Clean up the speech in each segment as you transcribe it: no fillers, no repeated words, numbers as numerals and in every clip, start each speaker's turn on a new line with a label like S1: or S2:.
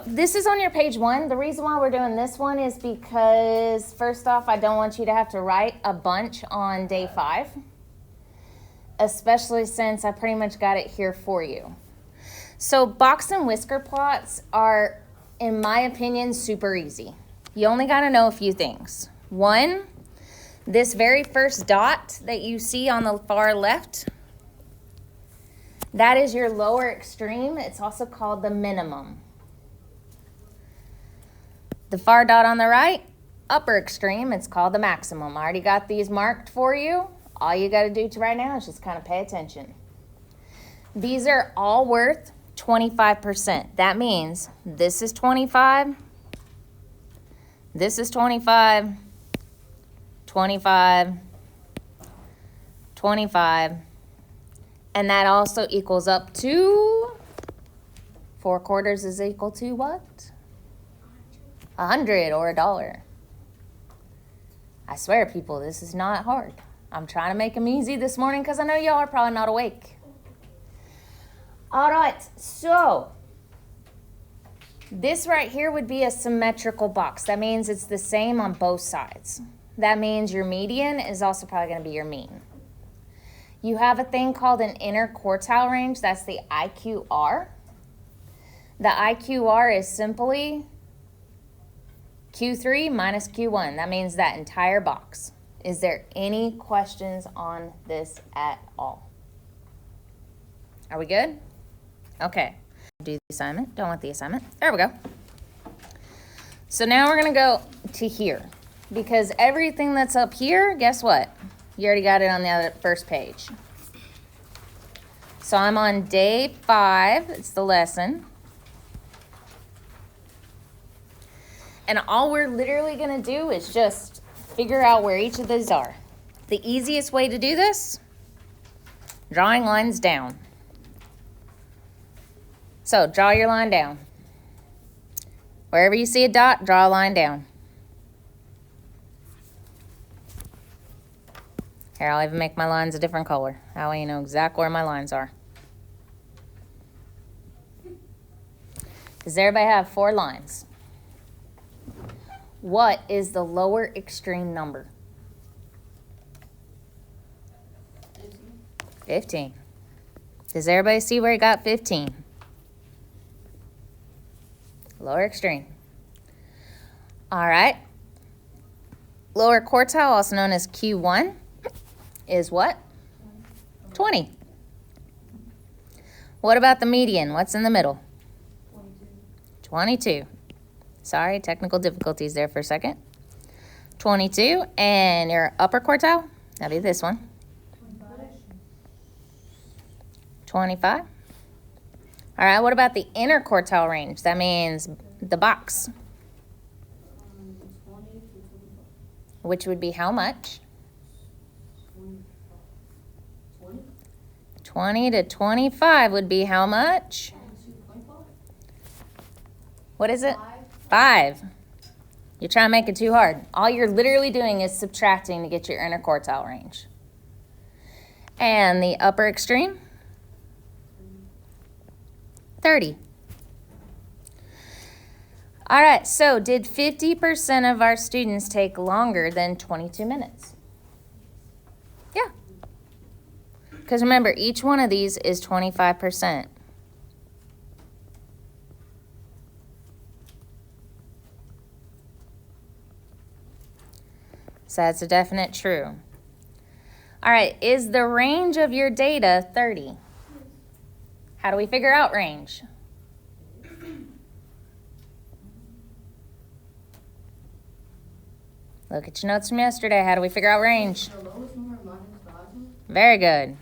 S1: this is on your page 1. The reason why we're doing this one is because, first off, I don't want you to have to write a bunch on day 5, especially since I pretty much got it here for you. So box and whisker plots are, in my opinion, super easy. You only got to know a few things. 1, this very first dot that you see on the far left, that is your lower extreme. It's also called the minimum. The far dot on the right, upper extreme, it's called the maximum. I already got these marked for you. All you got to do right now is just kind of pay attention. These are all worth 25%. That means this is 25, this is 25, 25, 25, and that also equals up to 4/4 is equal to what? 100 or $1. I swear, people, this is not hard. I'm trying to make them easy this morning because I know y'all are probably not awake. All right, so this right here would be a symmetrical box. That means it's the same on both sides. That means your median is also probably going to be your mean. You have a thing called an inner quartile range. That's the IQR. The IQR is simply Q3 minus Q1. That means that entire box. Is there any questions on this at all? Are we good? Okay. Do the assignment. Don't want the assignment. There we go. So now we're going to go to here. Because everything that's up here, guess what? You already got it on the other first page. So I'm on day 5. It's the lesson. And all we're literally going to do is just figure out where each of these are. The easiest way to do this, drawing lines down. So draw your line down. Wherever you see a dot, draw a line down. Here, I'll even make my lines a different color. That way you know exactly where my lines are. Does everybody have 4 lines? What is the lower extreme number? 15. Does everybody see where you got 15? Lower extreme. All right. Lower quartile, also known as Q1, is what? 20. What about the median? What's in the middle? 22. Sorry, technical difficulties there for a second. 22. And your upper quartile? That'll be this one. 25. All right, what about the inner quartile range? That means the box. Which would be how much? 20 to 25 would be how much? What is it? 5. You're trying to make it too hard. All you're literally doing is subtracting to get your inner quartile range. And the upper extreme? 30. All right, so did 50% of our students take longer than 22 minutes? Yeah. Because remember, each one of these is 25%. So that's a definite true. All right, is the range of your data 30? How do we figure out range? Look at your notes from yesterday. How do we figure out range?
S2: The lowest number minus the highest number?
S1: Very good.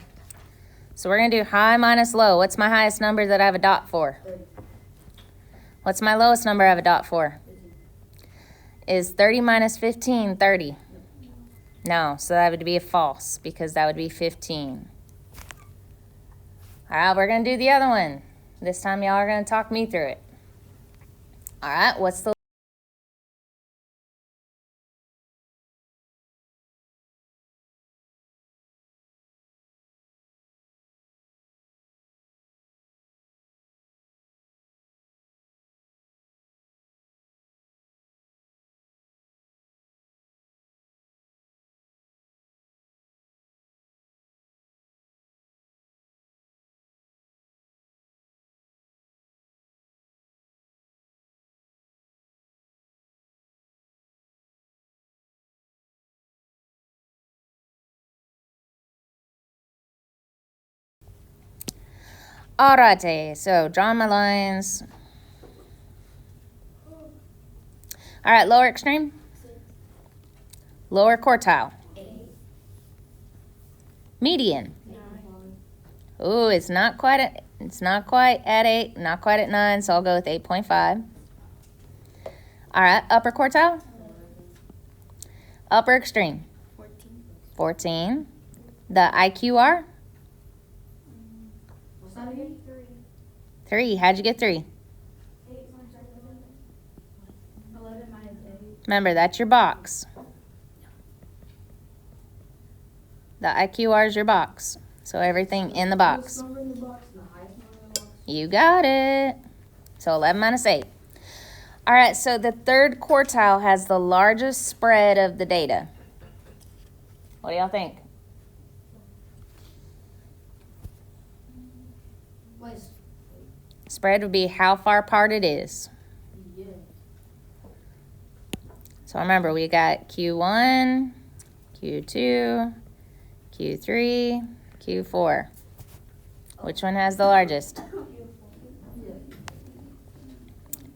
S1: So we're going to do high minus low. What's my highest number that I have a dot for?
S2: 30.
S1: What's my lowest number I have a dot for?
S2: 15.
S1: Is 30 minus 15 30? No, so that would be a false because that would be 15. All right, we're going to do the other one. This time y'all are going to talk me through it. All right, what's the Alrighty, so drawing my lines. All right, lower extreme. Lower quartile. Median. Ooh, it's not quite at 8, not quite at 9, so I'll go with 8.5. All right, upper quartile. Upper extreme. 14. The IQR.
S2: What's that again?
S1: 3. How'd you get 3?
S2: 11 minus 8.
S1: Remember, that's your box. The IQR is your box. So everything in the box.
S2: Lowest number in the box and the highest number in the box.
S1: You got it. So 11 minus 8. All right, so the third quartile has the largest spread of the data. What do y'all think?
S2: Wait,
S1: Spread would be how far apart it is.
S2: yeah.
S1: So remember, we got Q1, Q2, Q3, Q4. Which one has the largest?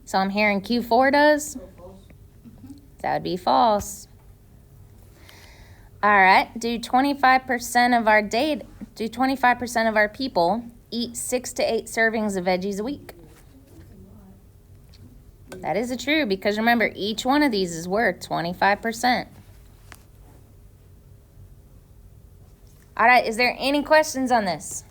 S1: So I'm hearing Q4 does?
S2: So false.
S1: That would be false. All right, do 25% of our people eat 6 to 8 servings of veggies a week? That is true, because remember, each one of these is worth 25%. All right, is there any questions on this?